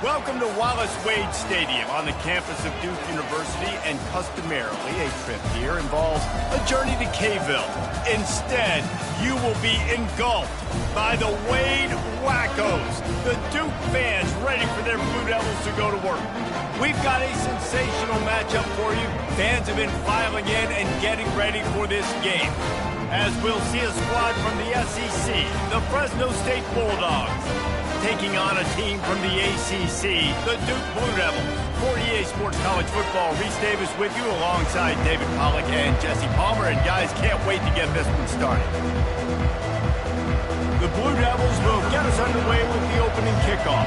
Welcome to Wallace Wade Stadium on the campus of Duke University, and customarily a trip here involves a journey to K-ville. Instead, you will be engulfed by the Wade Wackos, the Duke fans ready for their Blue Devils to go to work. We've got a sensational matchup for you. Fans have been filing in and getting ready for this game, as we'll see a squad from the SEC, the Fresno State Bulldogs, taking on a team from the ACC, the Duke Blue Devils. For EA Sports College Football, Reese Davis with you alongside David Pollack and Jesse Palmer. And guys, can't wait to get this one started. The Blue Devils will get us underway with the opening kickoff.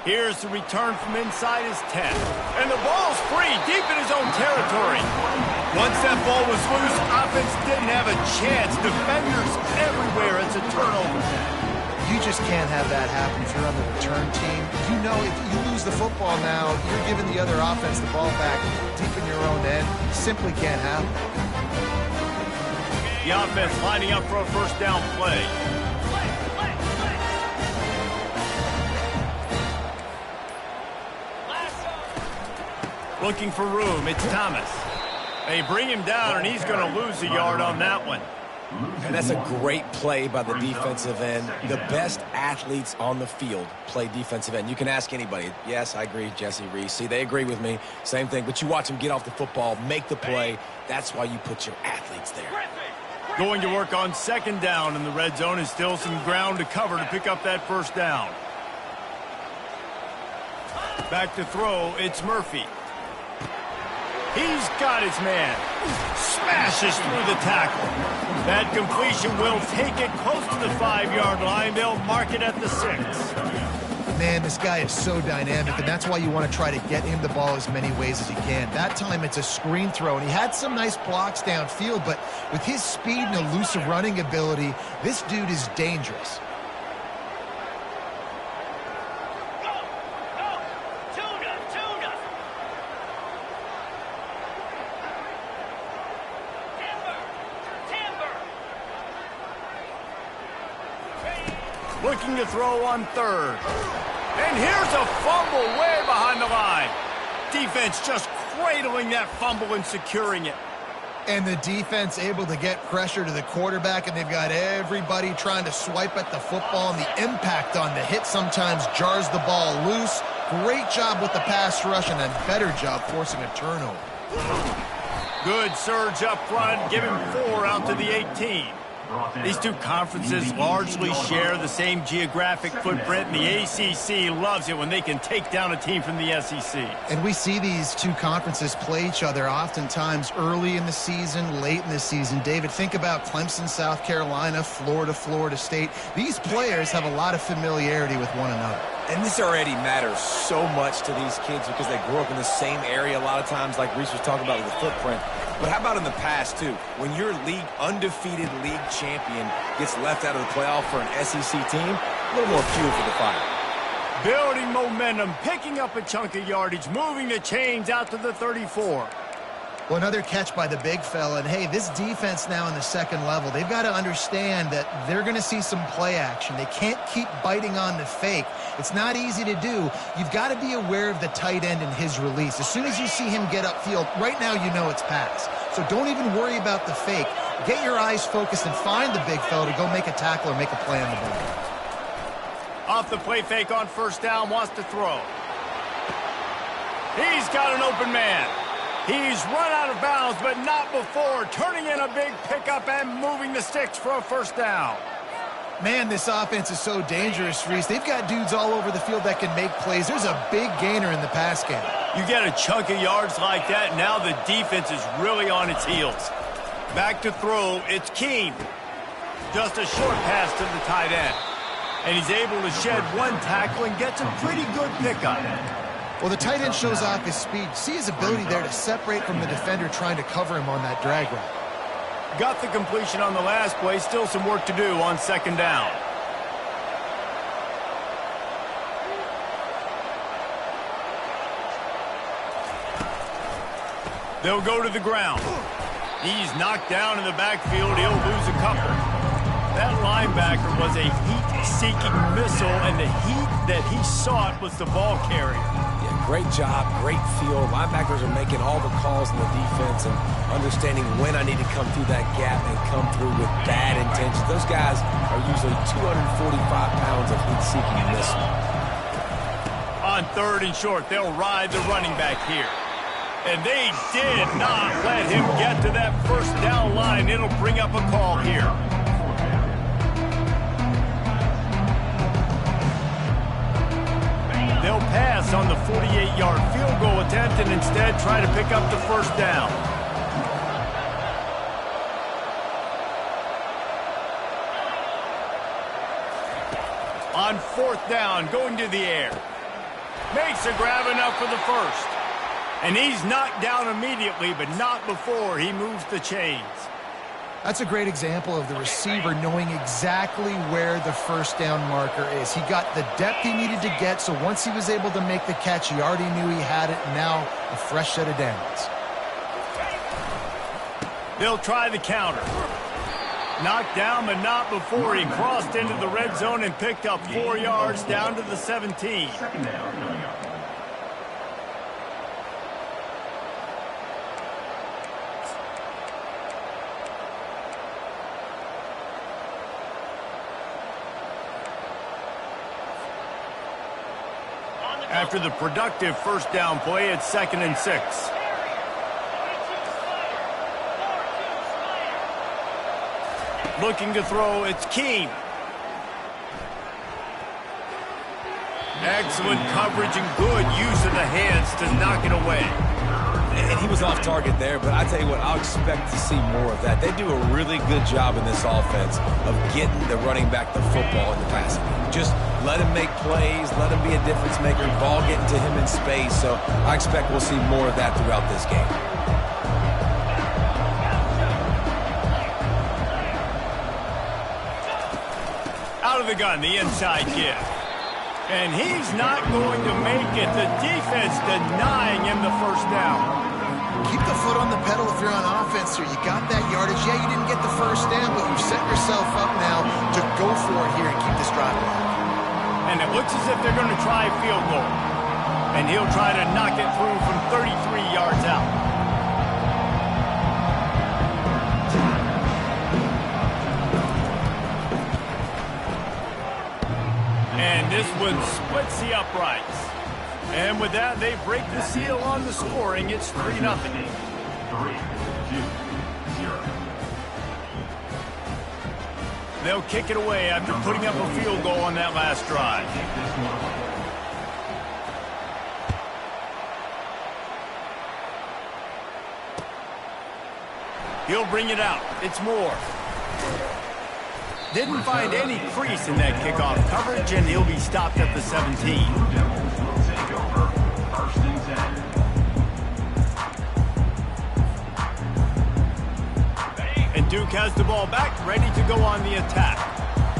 Here's the return from inside his 10. And the ball's free, deep in his own territory. Once that ball was loose, offense didn't have a chance. Defenders everywhere. It's a turnover. You just can't have that happen if you're on the return team. You know if you lose the football now, you're giving the other offense the ball back deep in your own end. Simply can't happen. The offense lining up for a first down play. Looking for room, it's Thomas. They bring him down, and he's going to lose a yard on that one. And that's a great play by the defensive end. The best athletes on the field play defensive end. You can ask anybody. Yes, I agree, Jesse, Reese. See, they agree with me. Same thing. But you watch them get off the football, make the play. That's why you put your athletes there. Going to work on second down in the red zone, is still some ground to cover to pick up that first down. Back to throw, it's Murphy. He's got his man. Smashes through the tackle. That completion will take it close to the 5-yard line. They'll mark it at the 6. Man, this guy is so dynamic, and that's why you want to try to get him the ball as many ways as you can. That time it's a screen throw, and he had some nice blocks downfield, but with his speed and elusive running ability, this dude is dangerous. Looking to throw on third. And here's a fumble way behind the line. Defense just cradling that fumble and securing it. And the defense able to get pressure to the quarterback, and they've got everybody trying to swipe at the football, and the impact on the hit sometimes jars the ball loose. Great job with the pass rush, and a better job forcing a turnover. Good surge up front, give him 4 out to the 18. These two conferences largely share the same geographic footprint, and the ACC loves it when they can take down a team from the SEC. And we see these two conferences play each other oftentimes early in the season, late in the season. David, think about Clemson, South Carolina, Florida, Florida State. These players have a lot of familiarity with one another. And this already matters so much to these kids because they grew up in the same area a lot of times, like Reese was talking about with the footprint. But how about in the past, too? When your undefeated league champion gets left out of the playoff for an SEC team, a little more fuel for the fire. Building momentum, picking up a chunk of yardage, moving the chains out to the 34. Well, another catch by the big fella. And, hey, this defense now in the second level, they've got to understand that they're going to see some play action. They can't keep biting on the fake. It's not easy to do. You've got to be aware of the tight end and his release. As soon as you see him get upfield, right now you know it's pass. So don't even worry about the fake. Get your eyes focused and find the big fella to go make a tackle or make a play on the ball. Off the play fake on first down, wants to throw. He's got an open man. He's run out of bounds, but not before. Turning in a big pickup and moving the sticks for a first down. Man, this offense is so dangerous, Reese. They've got dudes all over the field that can make plays. There's a big gainer in the pass game. You get a chunk of yards like that, now the defense is really on its heels. Back to throw, it's Keene. Just a short pass to the tight end. And he's able to shed one tackle and gets a pretty good pickup. Well, the tight end shows off his speed. See his ability there to separate from the defender trying to cover him on that drag route. Got the completion on the last play. Still some work to do on second down. They'll go to the ground. He's knocked down in the backfield. He'll lose a couple. That linebacker was a heat-seeking missile, and the heat that he sought was the ball carrier. Yeah, great job, great feel. Linebackers are making all the calls in the defense and understanding when I need to come through that gap and come through with bad intentions. Those guys are usually 245 pounds of heat-seeking missile. On 3rd and short, they'll ride the running back here. And they did not let him get to that first down line. It'll bring up a call here. They'll pass on the 48-yard field goal attempt and instead try to pick up the first down. On 4th down, going to the air. Makes a grab enough for the first. And he's knocked down immediately, but not before he moves the chains. That's a great example of the receiver knowing exactly where the first down marker is. He got the depth he needed to get, so once he was able to make the catch, he already knew he had it, and now a fresh set of downs. They'll try the counter. Knocked down, but not before he crossed into the red zone and picked up 4 yards down to the 17. After the productive first down play, it's 2nd and 6. Looking to throw, it's Keene. Excellent coverage and good use of the hands to knock it away. And he was off target there, but I tell you what, I'll expect to see more of that. They do a really good job in this offense of getting the running back the football in the passing game. Just let him make plays, let him be a difference maker, ball getting to him in space. So I expect we'll see more of that throughout this game. Out of the gun, the inside give. And he's not going to make it. The defense denying him the first down. Keep the foot on the pedal if you're on offense here. You got that yardage. Yeah, you didn't get the first down, but you've set yourself up now to go for it here and keep this drive alive. And it looks as if they're going to try a field goal. And he'll try to knock it through from 33 yards out. And this one splits the uprights. And with that, they break the seal on the scoring. It's 3-0. 3-2-0. They'll kick it away after putting up a field goal on that last drive. He'll bring it out. It's Moore. Didn't find any crease in that kickoff coverage, and he'll be stopped at the 17. And Duke has the ball back, ready to go on the attack.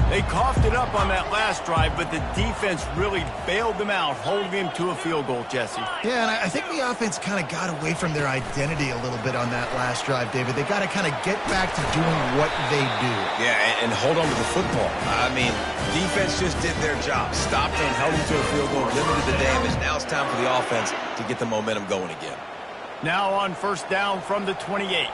They coughed it up on that last drive, but the defense really bailed them out, holding him to a field goal, Jesse. Yeah, and I think the offense kind of got away from their identity a little bit on that last drive, David. They got to kind of get back to doing what they do. Yeah, and hold on to the football. I mean, defense just did their job. Stopped him, held him to a field goal, limited the damage. Now it's time for the offense to get the momentum going again. Now on first down from the 28.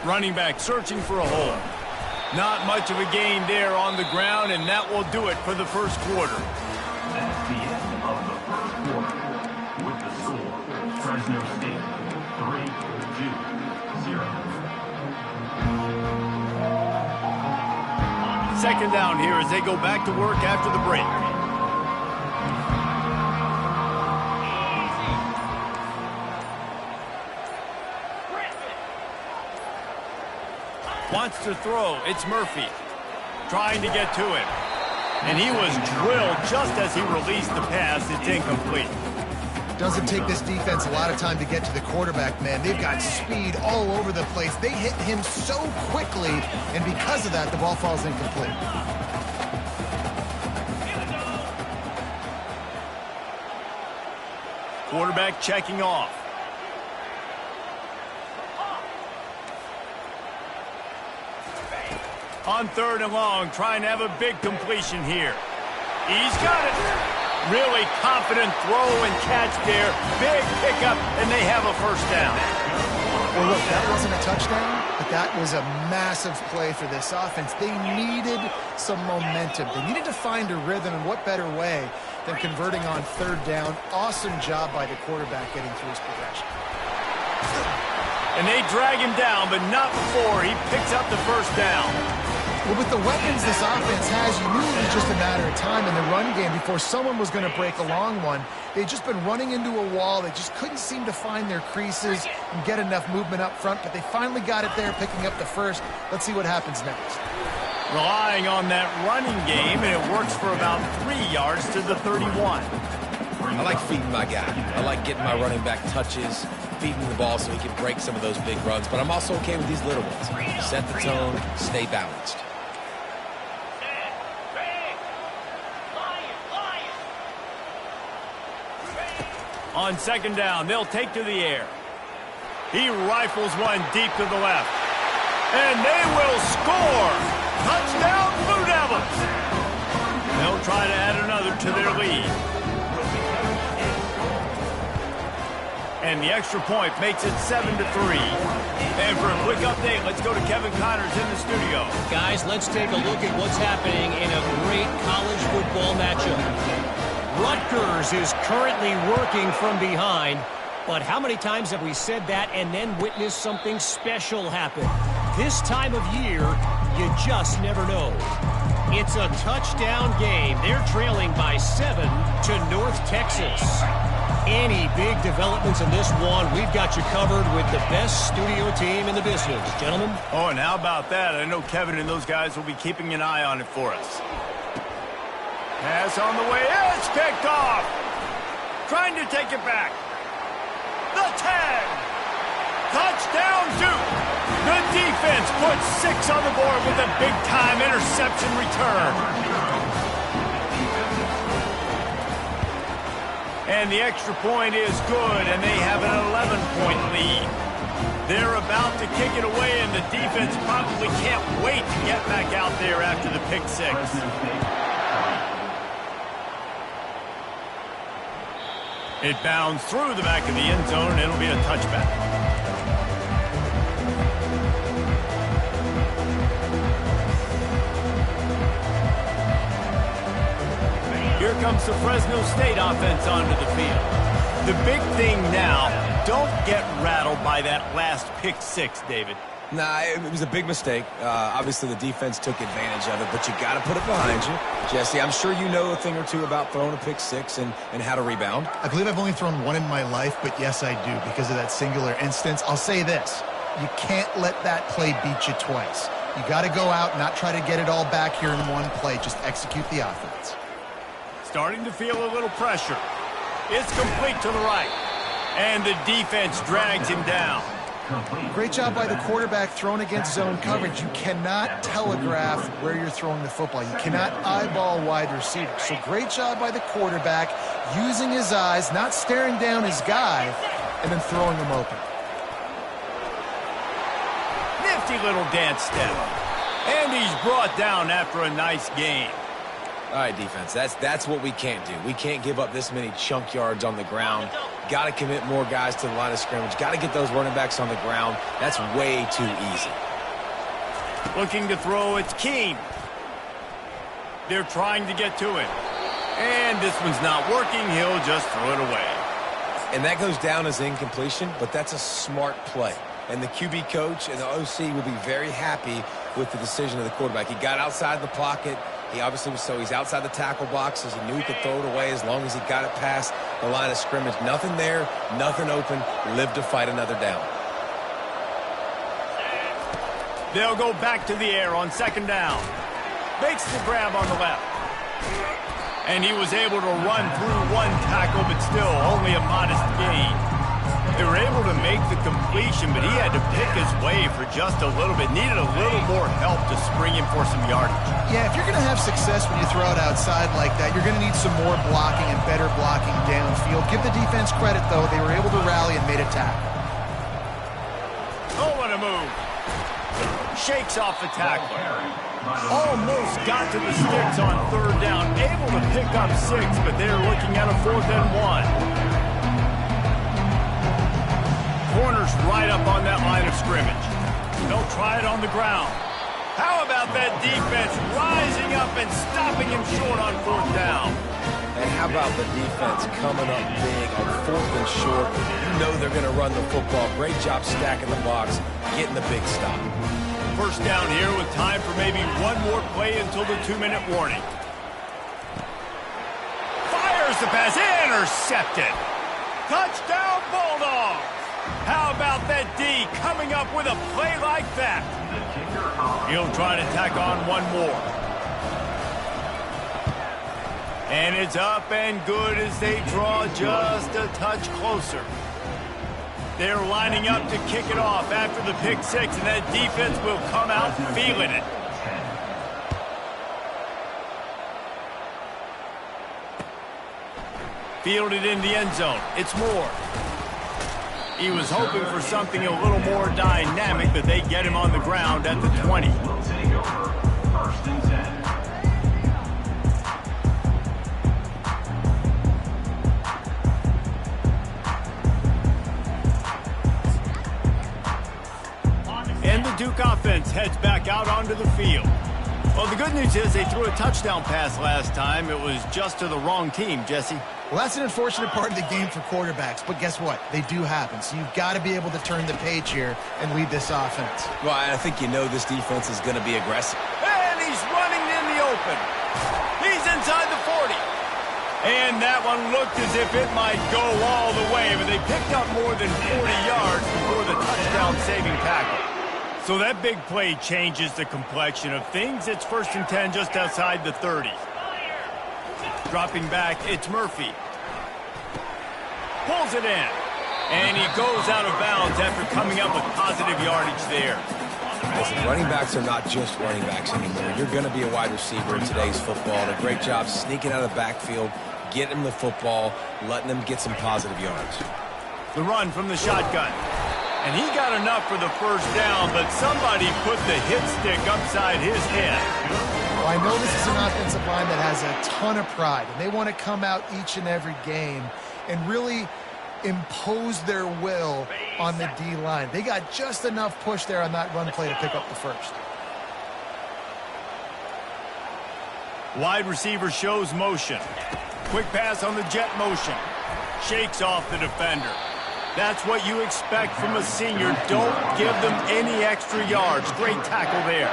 Running back searching for a hole. Not much of a gain there on the ground, and that will do it for the first quarter. That's the end of the first quarter. With the score, Fresno State 3-2-0. Second down here as they go back to work after the break. Wants to throw. It's Murphy. Trying to get to him. And he was drilled just as he released the pass. It's incomplete. Doesn't take this defense a lot of time to get to the quarterback, man. They've got speed all over the place. They hit him so quickly, and because of that, the ball falls incomplete. quarterback checking off. On 3rd and long, trying to have a big completion here. He's got it. Really confident throw and catch there. Big pickup, and they have a first down. Well, look, that wasn't a touchdown, but that was a massive play for this offense. They needed some momentum. They needed to find a rhythm, and what better way than converting on 3rd down. Awesome job by the quarterback getting through his progression. And they drag him down, but not before he picks up the first down. Well, with the weapons this offense has, you knew it was just a matter of time in the run game before someone was going to break a long one. They'd just been running into a wall. They just couldn't seem to find their creases and get enough movement up front, but they finally got it there, picking up the first. Let's see what happens next. Relying on that running game, and it works for about 3 yards to the 31. I like feeding my guy. I like getting my running back touches, feeding the ball so he can break some of those big runs, but I'm also okay with these little ones. Set the tone, stay balanced. On 2nd down, they'll take to the air. He rifles one deep to the left. And they will score! Touchdown, Blue Devils! They'll try to add another to their lead. And the extra point makes it 7-3. And for a quick update, let's go to Kevin Connors in the studio. Guys, let's take a look at what's happening in a great college football matchup. Rutgers is currently working from behind, but how many times have we said that and then witnessed something special happen? This time of year, you just never know. It's a touchdown game. They're trailing by 7 to North Texas. Any big developments in this one, we've got you covered with the best studio team in the business. Gentlemen? Oh, and how about that? I know Kevin and those guys will be keeping an eye on it for us. Pass on the way. It's picked off. Trying to take it back. The 10. Touchdown, Duke. The defense puts 6 on the board with a big-time interception return. And the extra point is good, and they have an 11-point lead. They're about to kick it away, and the defense probably can't wait to get back out there after the pick 6. It bounds through the back of the end zone, and it'll be a touchback. Here comes the Fresno State offense onto the field. The big thing now, don't get rattled by that last pick 6, David. Nah, it was a big mistake. Obviously, the defense took advantage of it, but you got to put it behind you. Jesse, I'm sure you know a thing or two about throwing a pick 6 and how to rebound. I believe I've only thrown one in my life, but yes, I do because of that singular instance. I'll say this. You can't let that play beat you twice. You got to go out, not try to get it all back here in one play. Just execute the offense. Starting to feel a little pressure. It's complete to the right. And the defense drags him down. Great job by the quarterback throwing against zone coverage. You cannot telegraph where you're throwing the football. You cannot eyeball wide receivers. So great job by the quarterback using his eyes, not staring down his guy, and then throwing him open. Nifty little dance step. And he's brought down after a nice game. All right, defense, that's what we can't do. We can't give up this many chunk yards on the ground. Got to commit more guys to the line of scrimmage. Got to get those running backs on the ground. That's way too easy. Looking to throw, it's Keene. They're trying to get to it. And this one's not working. He'll just throw it away. And that goes down as incompletion, but that's a smart play. And the QB coach and the OC will be very happy with the decision of the quarterback. He got outside the pocket. He obviously was he's outside the tackle boxes. He knew he could throw it away as long as he got it past the line of scrimmage. Nothing there, nothing open. Live to fight another down. They'll go back to the air on 2nd down. Makes the grab on the left. And he was able to run through one tackle, but still only a modest gain. They were able to make the completion, but he had to pick his way for just a little bit. Needed a little more help to spring him for some yardage. Yeah, if you're going to have success when you throw it outside like that, you're going to need some more blocking and better blocking downfield. Give the defense credit, though. They were able to rally and made a tackle. Oh, what a move. Shakes off the tackler. Almost got to the sticks on third down. Able to pick up 6, but they're looking at a 4th and 1. Corners right up on that line of scrimmage. They'll try it on the ground. How about that defense rising up and stopping him short on 4th down? And how about the defense coming up big on 4th and short? You know they're going to run the football. Great job stacking the box, getting the big stop. First down here with time for maybe one more play until the 2-minute warning. Fires the pass, intercepted. Touchdown, Bulldogs. How about that D coming up with a play like that? He'll try to tack on one more. And it's up and good as they draw just a touch closer. They're lining up to kick it off after the pick 6, and that defense will come out feeling it. Fielded in the end zone. It's Moore. He was hoping for something a little more dynamic, but they get him on the ground at the 20. First and 10. And the Duke offense heads back out onto the field. Well, the good news is they threw a touchdown pass last time. It was just to the wrong team, Jesse. Well, that's an unfortunate part of the game for quarterbacks, but guess what? They do happen, so you've got to be able to turn the page here and lead this offense. Well, I think you know this defense is going to be aggressive. And he's running in the open. He's inside the 40. And that one looked as if it might go all the way, but they picked up more than 40 yards before the touchdown-saving tackle. So that big play changes the complexion of things. It's 1st and 10 just outside the 30. Dropping back, it's Murphy. Pulls it in. And he goes out of bounds after coming up with positive yardage there. Listen, running backs are not just running backs anymore. You're going to be a wide receiver in today's football. And a great job sneaking out of the backfield, getting them the football, letting them get some positive yards. The run from the shotgun. And he got enough for the first down, but somebody put the hit stick upside his head. Well, I know this is an offensive line that has a ton of pride, and they want to come out each and every game and really impose their will on the D-line. They got just enough push there on that run play to pick up the first. Wide receiver shows motion. Quick pass on the jet motion. Shakes off the defender. That's what you expect from a senior. Don't give them any extra yards. Great tackle there.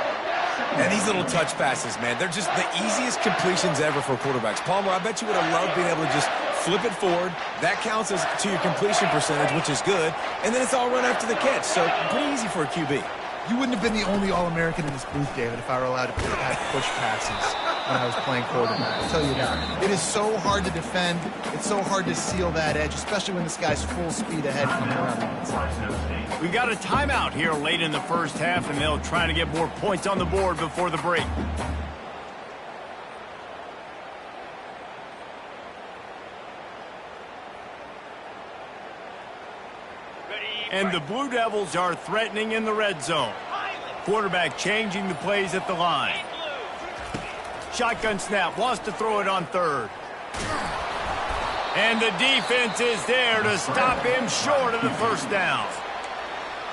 And these little touch passes, man, they're just the easiest completions ever for quarterbacks. Palmer, I bet you would have loved being able to just flip it forward. That counts as to your completion percentage, which is good. And then it's all run after the catch. So pretty easy for a QB. You wouldn't have been the only All-American in this booth, David, if I were allowed to have push passes when I was playing quarterback. I'll tell you that. It is so hard to defend. It's so hard to seal that edge, especially when this guy's full speed ahead coming around the inside. We got a timeout here late in the first half, and they'll try to get more points on the board before the break. And the Blue Devils are threatening in the red zone. Quarterback changing the plays at the line. Shotgun snap, wants to throw it on third. And the defense is there to stop him short of the first down.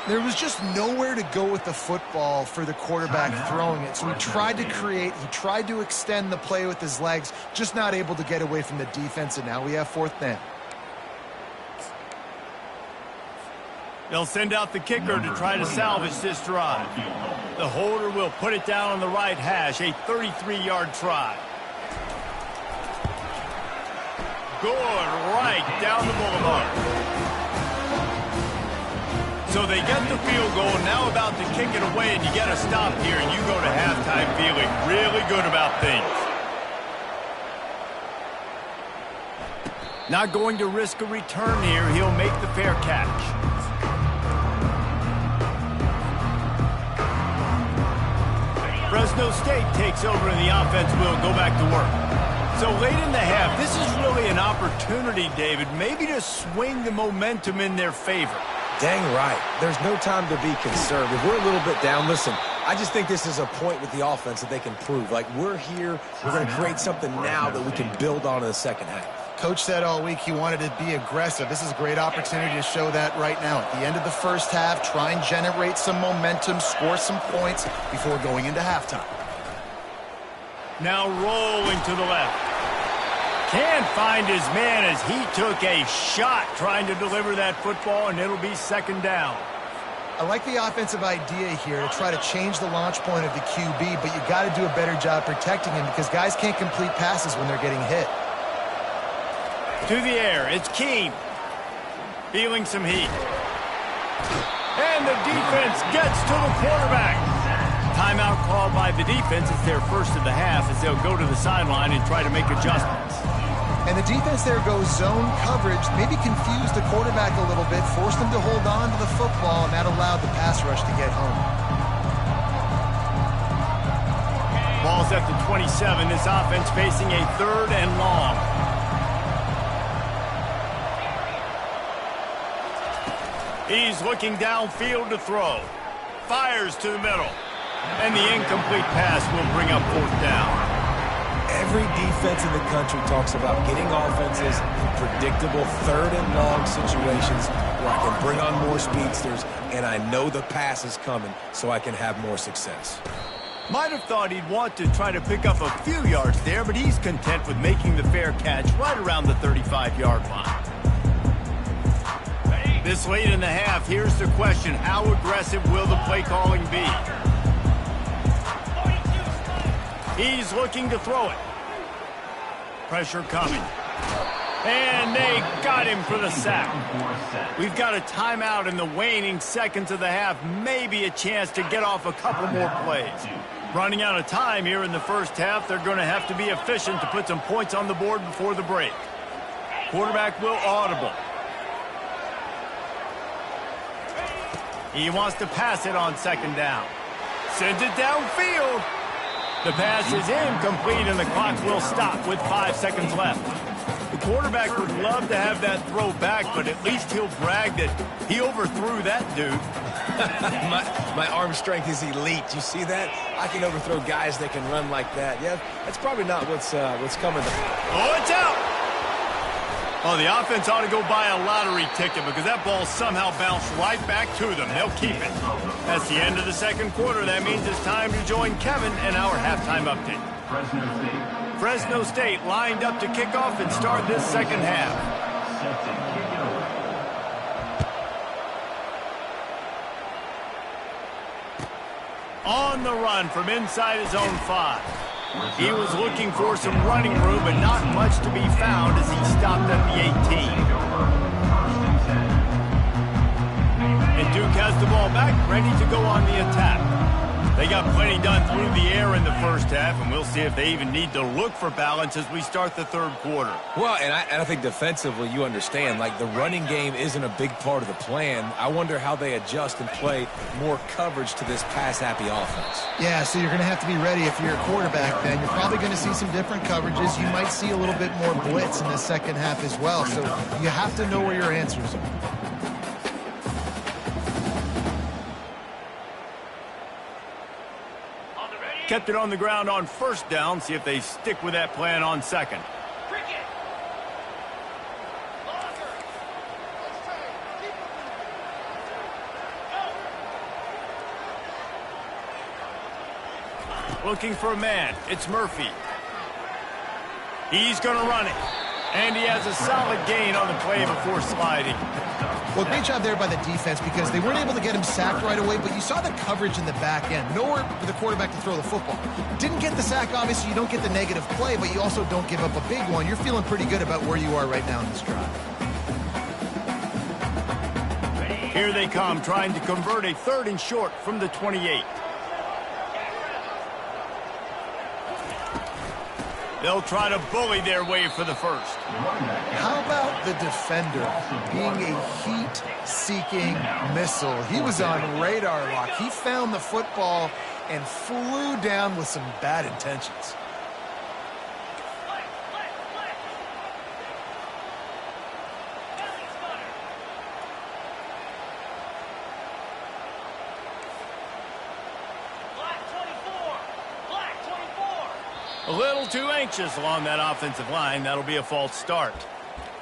There was just nowhere to go with the football for the quarterback throwing it. So he tried to create, he tried to extend the play with his legs, just not able to get away from the defense, and now we have 4th down. They'll send out the kicker to try to salvage this drive. The holder will put it down on the right hash, a 33-yard try. Good, right down the boulevard. So they get the field goal, now about to kick it away, and you get a stop here, and you go to halftime feeling really good about things. Not going to risk a return here. He'll make the fair catch. State takes over and the offense will go back to work. So late in the half, this is really an opportunity, David, maybe to swing the momentum in their favor. Dang right. There's no time to be concerned. If we're a little bit down, listen, I just think this is a point with the offense that they can prove. Like, we're here, we're going to create something now that we can build on in the second half. Coach said all week he wanted to be aggressive. This is a great opportunity to show that right now. At the end of the first half, try and generate some momentum, score some points before going into halftime. Now rolling to the left. Can't find his man as he took a shot trying to deliver that football, and it'll be second down. I like the offensive idea here to try to change the launch point of the QB, but you got to do a better job protecting him because guys can't complete passes when they're getting hit. To the air, it's Keene. Feeling some heat. And the defense gets to the quarterback. Timeout called by the defense. It's their first of the half as they'll go to the sideline and try to make adjustments. And the defense there goes zone coverage, maybe confused the quarterback a little bit, forced him to hold on to the football, and that allowed the pass rush to get home. Ball's at the 27. This offense facing a 3rd and long. He's looking downfield to throw. Fires to the middle. And the incomplete pass will bring up 4th down. Every defense in the country talks about getting offenses in predictable 3rd and long situations where I can bring on more speedsters and I know the pass is coming so I can have more success. Might have thought he'd want to try to pick up a few yards there, but he's content with making the fair catch right around the 35-yard line. This late in the half, here's the question. How aggressive will the play calling be? He's looking to throw it. Pressure coming. And they got him for the sack. We've got a timeout in the waning seconds of the half. Maybe a chance to get off a couple more plays. Running out of time here in the first half. They're going to have to be efficient to put some points on the board before the break. Quarterback will audible. He wants to pass it on 2nd down. Sends it downfield. The pass is incomplete, and the clock will stop with 5 seconds left. The quarterback would love to have that throw back, but at least he'll brag that he overthrew that dude. my arm strength is elite. You see that? I can overthrow guys that can run like that. Yeah, that's probably not what's coming. Oh, it's out! Oh, the offense ought to go buy a lottery ticket because that ball somehow bounced right back to them. They'll keep it. That's the end of the second quarter. That means it's time to join Kevin and our halftime update. Fresno State lined up to kick off and start this second half. On the run from inside his own 5. He was looking for some running room, but not much to be found as he stopped at the 18. And Duke has the ball back, ready to go on the attack. They got plenty done through the air in the first half, and we'll see if they even need to look for balance as we start the third quarter. Well, and I think defensively, you understand, like the running game isn't a big part of the plan. I wonder how they adjust and play more coverage to this pass-happy offense. Yeah, so you're going to have to be ready if you're a quarterback then. You're probably going to see some different coverages. You might see a little bit more blitz in the second half as well, so you have to know where your answers are. Kept it on the ground on 1st down. See if they stick with that plan on 2nd. Looking for a man. It's Murphy. He's going to run it. And he has a solid gain on the play before sliding. Well, great job there by the defense because they weren't able to get him sacked right away, but you saw the coverage in the back end. Nowhere for the quarterback to throw the football. Didn't get the sack, obviously. You don't get the negative play, but you also don't give up a big one. You're feeling pretty good about where you are right now in this drive. Here they come, trying to convert a 3rd and short from the 28. They'll try to bully their way for the first. How about the defender being a heat-seeking missile? He was on radar lock. He found the football and flew down with some bad intentions. A little too anxious along that offensive line. That'll be a false start.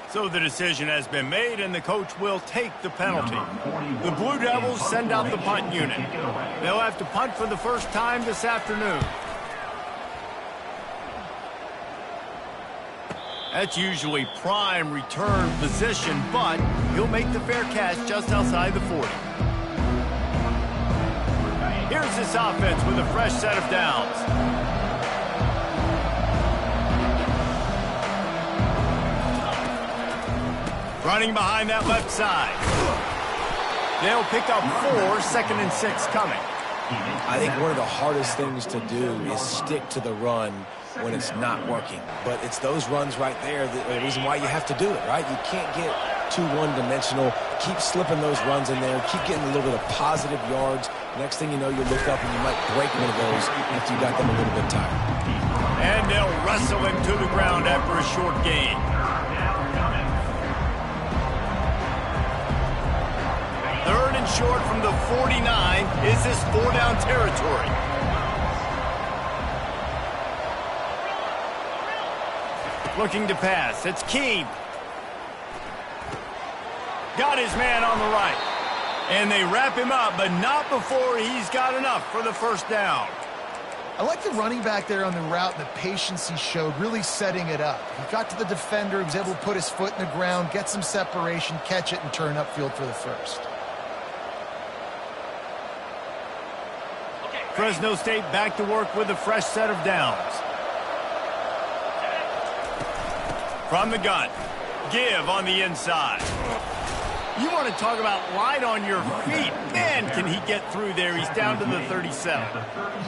So the decision has been made, and the coach will take the penalty. The Blue Devils send out the punt unit. They'll have to punt for the first time this afternoon. That's usually prime return position, but he'll make the fair catch just outside the 40. Here's this offense with a fresh set of downs. Running behind that left side. They'll pick up 4, 2nd and 6 coming. I think one of the hardest things to do is stick to the run when it's not working. But it's those runs right there that are the reason why you have to do it, right? You can't get too one-dimensional. Keep slipping those runs in there. Keep getting a little bit of positive yards. Next thing you know, you look up and you might break one of those after you got them a little bit tired. And they'll wrestle him to the ground after a short gain. Third and short from the 49. Is this 4-down territory? Looking to pass. It's Keene. Got his man on the right. And they wrap him up, but not before he's got enough for the first down. I like the running back there on the route and the patience he showed, really setting it up. He got to the defender, he was able to put his foot in the ground, get some separation, catch it, and turn upfield for the first. Fresno State back to work with a fresh set of downs. From the gun, give on the inside. You want to talk about light on your feet. Man, can he get through there. He's down to the 37.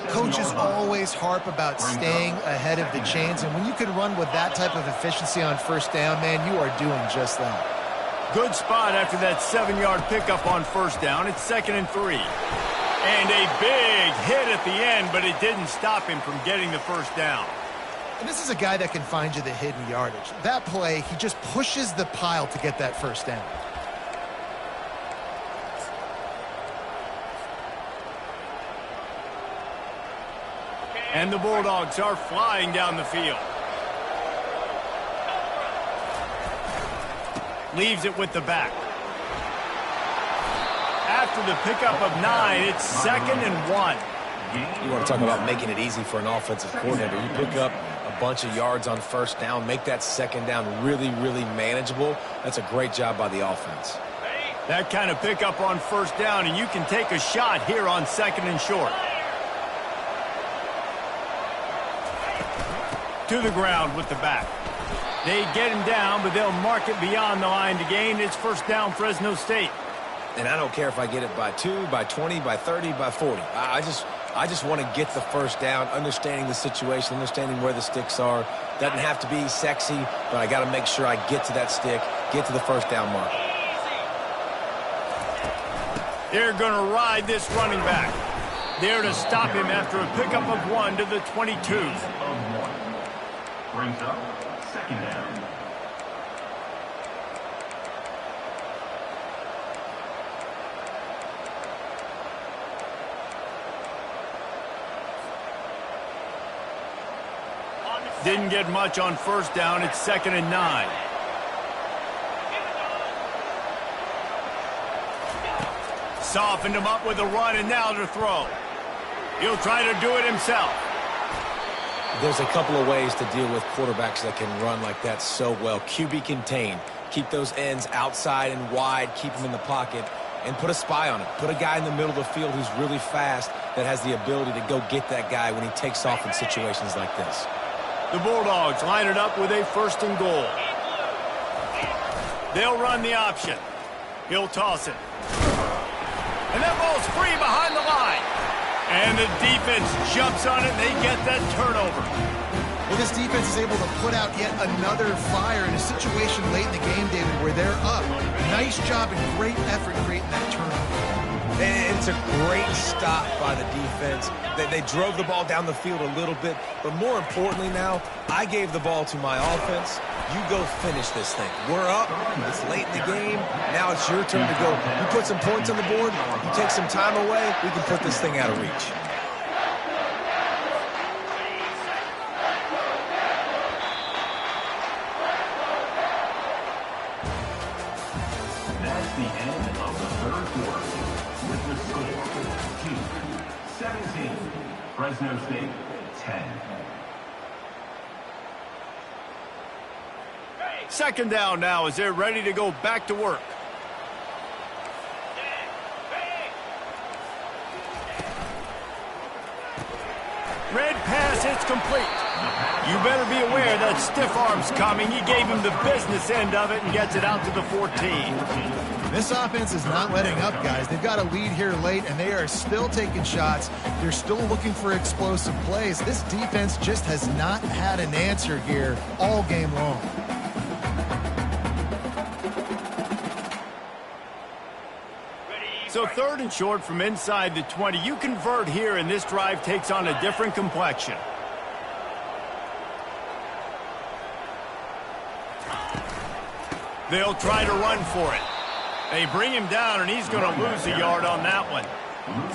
Coaches always harp about staying ahead of the chains, and when you can run with that type of efficiency on first down, man, you are doing just that. Good spot after that 7-yard pickup on first down. It's 2nd and 3. And a big hit at the end, but it didn't stop him from getting the first down. And this is a guy that can find you the hidden yardage. That play, he just pushes the pile to get that first down. And the Bulldogs are flying down the field. Leaves it with the back. After the pickup of 9, it's 2nd and 1. You want to talk about making it easy for an offensive coordinator. You pick up a bunch of yards on first down, make that second down really, really manageable. That's a great job by the offense. That kind of pickup on first down, and you can take a shot here on 2nd and short. To the ground with the back. They get him down, but they'll mark it beyond the line to gain. It's first down, Fresno State. And I don't care if I get it by 2, by 20, by 30, by 40. I just want to get the first down, understanding the situation, understanding where the sticks are. Doesn't have to be sexy, but I got to make sure I get to that stick, get to the first down mark. They're going to ride this running back. There to stop him after a pickup of 1 to the 22. Brings up 2nd down. Didn't get much on first down. It's 2nd and 9. Softened him up with a run, and now to throw. He'll try to do it himself. There's a couple of ways to deal with quarterbacks that can run like that so well. QB contain. Keep those ends outside and wide. Keep them in the pocket. And put a spy on it. Put a guy in the middle of the field who's really fast that has the ability to go get that guy when he takes off in situations like this. The Bulldogs line it up with a 1st and goal. They'll run the option. He'll toss it. And that ball's free behind the line. And the defense jumps on it, and they get that turnover. Well, this defense is able to put out yet another fire in a situation late in the game, David, where they're up. Nice job and great effort creating that turnover. And it's a great stop by the defense. They drove the ball down the field a little bit, but more importantly now, I gave the ball to my offense. You go finish this thing. We're up. It's late in the game. Now it's your turn to go. You put some points on the board. You take some time away. We can put this thing out of reach. That's the end of the third quarter. With the score, 17. Fresno State, 10. Second down now as they're ready to go back to work. Red pass, it's complete. You better be aware that stiff arm's coming. He gave him the business end of it and gets it out to the 14. This offense is not letting up, guys. They've got a lead here late, and they are still taking shots. They're still looking for explosive plays. This defense just has not had an answer here all game long. So third and short from inside the 20. You convert here, and this drive takes on a different complexion. They'll try to run for it. They bring him down, and he's going to lose a yard on that one.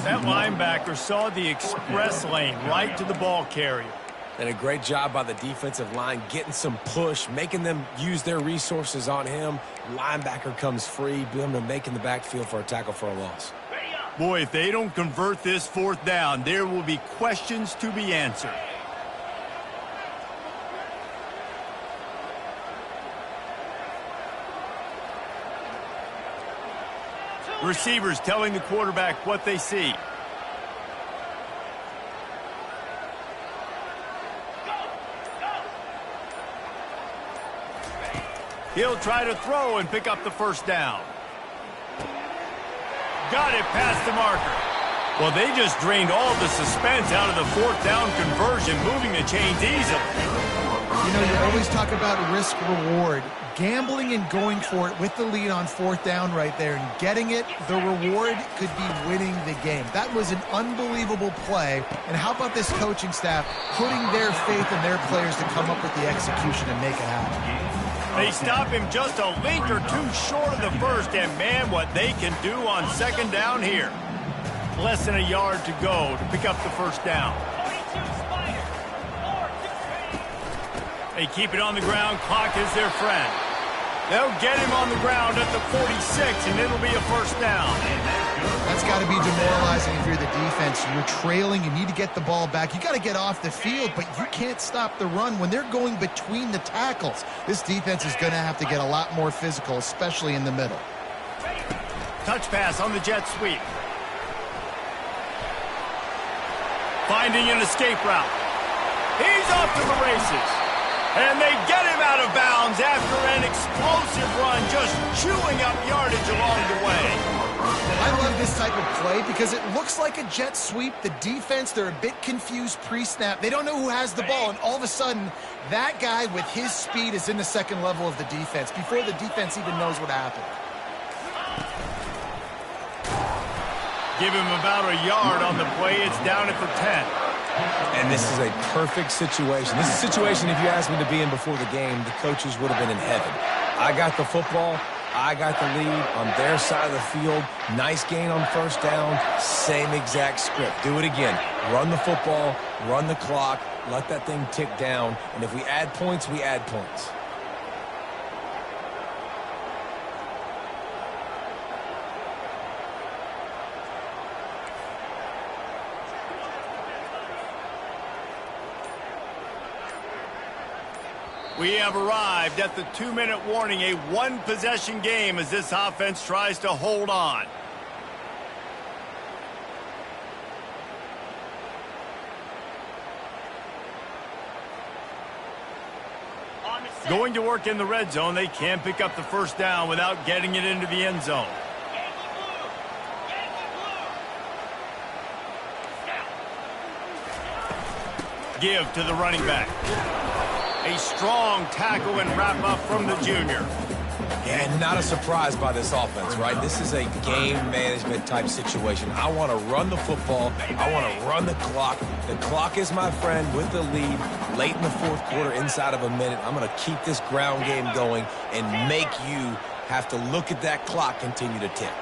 That linebacker saw the express lane right to the ball carrier. And a great job by the defensive line, getting some push, making them use their resources on him. Linebacker comes free, making the backfield for a tackle for a loss. Boy, if they don't convert this fourth down, there will be questions to be answered. Receivers telling the quarterback what they see. He'll try to throw and pick up the first down. Got it past the marker. Well, they just drained all the suspense out of the fourth down conversion, moving the chains easily. You know, you always talk about risk-reward. Gambling and going for it with the lead on fourth down right there and getting it, the reward could be winning the game. That was an unbelievable play. And how about this coaching staff putting their faith in their players to come up with the execution and make it happen? They stop him just a link or two short of the first, and man, what they can do on second down here. Less than a yard to go to pick up the first down. They keep it on the ground. Clock is their friend. They'll get him on the ground at the 46, and it'll be a first down. That's got to be demoralizing if you're the defense. You're trailing. You need to get the ball back. You got to get off the field, but you can't stop the run when they're going between the tackles. This defense is going to have to get a lot more physical, especially in the middle. Touch pass on the jet sweep. Finding an escape route. He's off to the races. And they get him out of bounds after an explosive run, just chewing up yardage along the way. I love this type of play because it looks like a jet sweep. The defense, they're a bit confused pre-snap. They don't know who has the ball, and all of a sudden, that guy with his speed is in the second level of the defense before the defense even knows what happened. Give him about a yard on the play. It's down at the 10. And this is a perfect situation. This is a situation, if you asked me to be in before the game, the coaches would have been in heaven. I got the football. I got the lead on their side of the field. Nice gain on first down. Same exact script. Do it again. Run the football, run the clock, let that thing tick down. And if we add points, we add points. We have arrived at the 2-minute warning, a one-possession game as this offense tries to hold on. Going to work in the red zone, they can't pick up the first down without getting it into the end zone. Give to the running back. A strong tackle and wrap up from the junior. And not a surprise by this offense, right? This is a game management type situation. I want to run the football. I want to run the clock. The clock is my friend with the lead late in the fourth quarter, inside of a minute. I'm going to keep this ground game going and make you have to look at that clock continue to tick.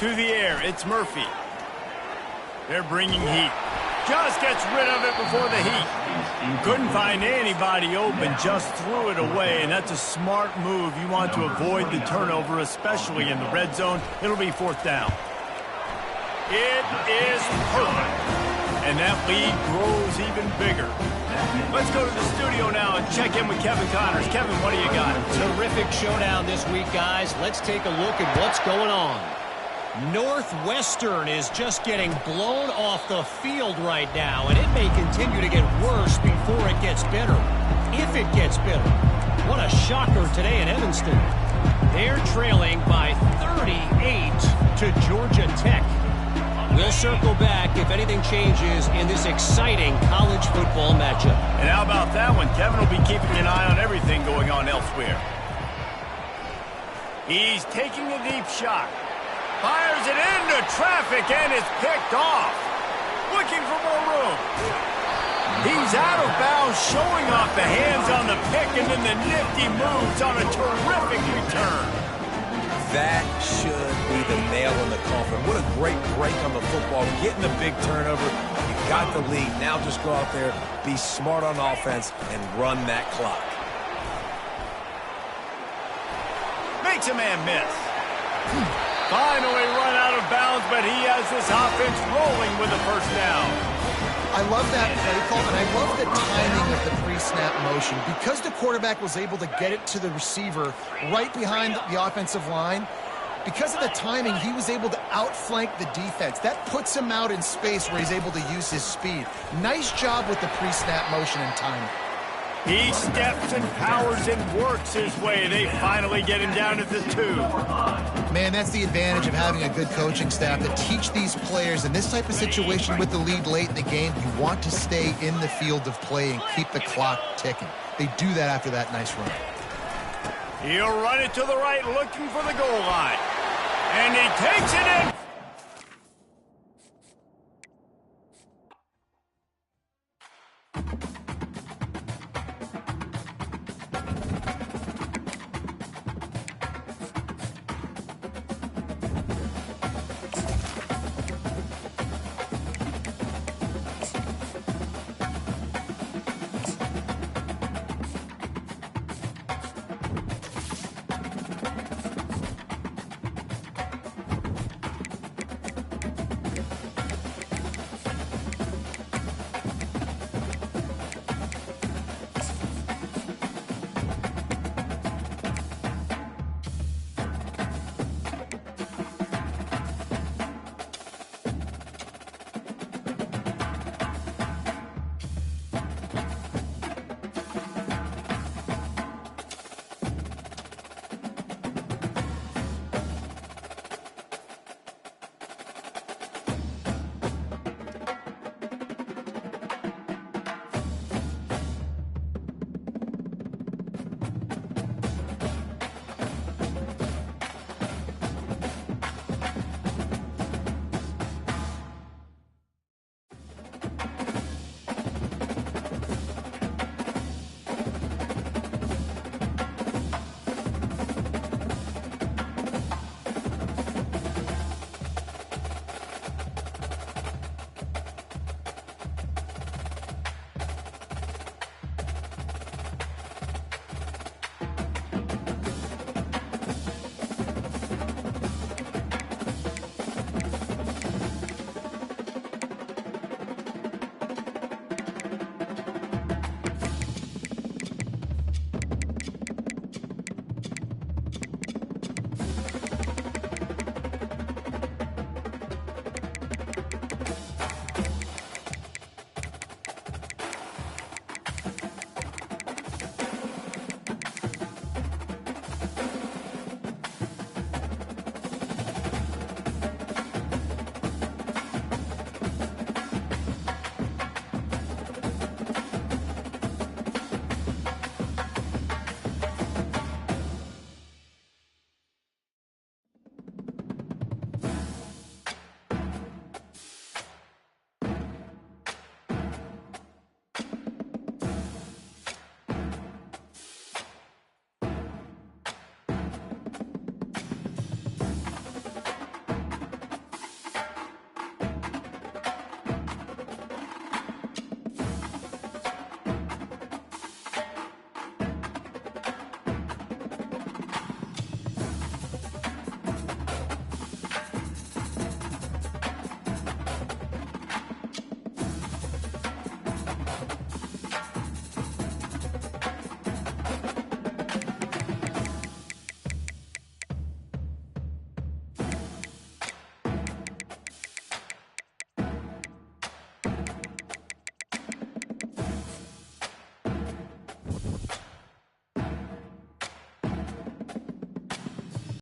To the air, it's Murphy. They're bringing heat. Just gets rid of it before the heat. Couldn't find anybody open, just threw it away, and that's a smart move. You want to avoid the turnover, especially in the red zone. It'll be fourth down. It is perfect. And that lead grows even bigger. Let's go to the studio now and check in with Kevin Connors. Kevin, what do you got? Terrific showdown this week, guys. Let's take a look at what's going on. Northwestern is just getting blown off the field right now, and it may continue to get worse before it gets better. If it gets better. What a shocker today in Evanston. They're trailing by 38 to Georgia Tech. We'll circle back if anything changes in this exciting college football matchup. And how about that one? Kevin will be keeping an eye on everything going on elsewhere. He's taking a deep shot. Fires it into traffic and it's picked off. Looking for more room. He's out of bounds, showing off the hands on the pick, and then the nifty moves on a terrific return. That should be the nail in the coffin. What a great break on the football. Getting a big turnover. You got the lead. Now just go out there, be smart on offense, and run that clock. Makes a man miss. Finally run out of bounds, but he has this offense rolling with a first down. I love that play call, and I love the timing of the pre-snap motion. Because the quarterback was able to get it to the receiver right behind the offensive line, because of the timing, he was able to outflank the defense. That puts him out in space where he's able to use his speed. Nice job with the pre-snap motion and timing. He steps and powers and works his way. They finally get him down at the 2. Man, that's the advantage of having a good coaching staff to teach these players in this type of situation with the lead late in the game. You want to stay in the field of play and keep the clock ticking. They do that after that nice run. He'll run it to the right, looking for the goal line. And he takes it in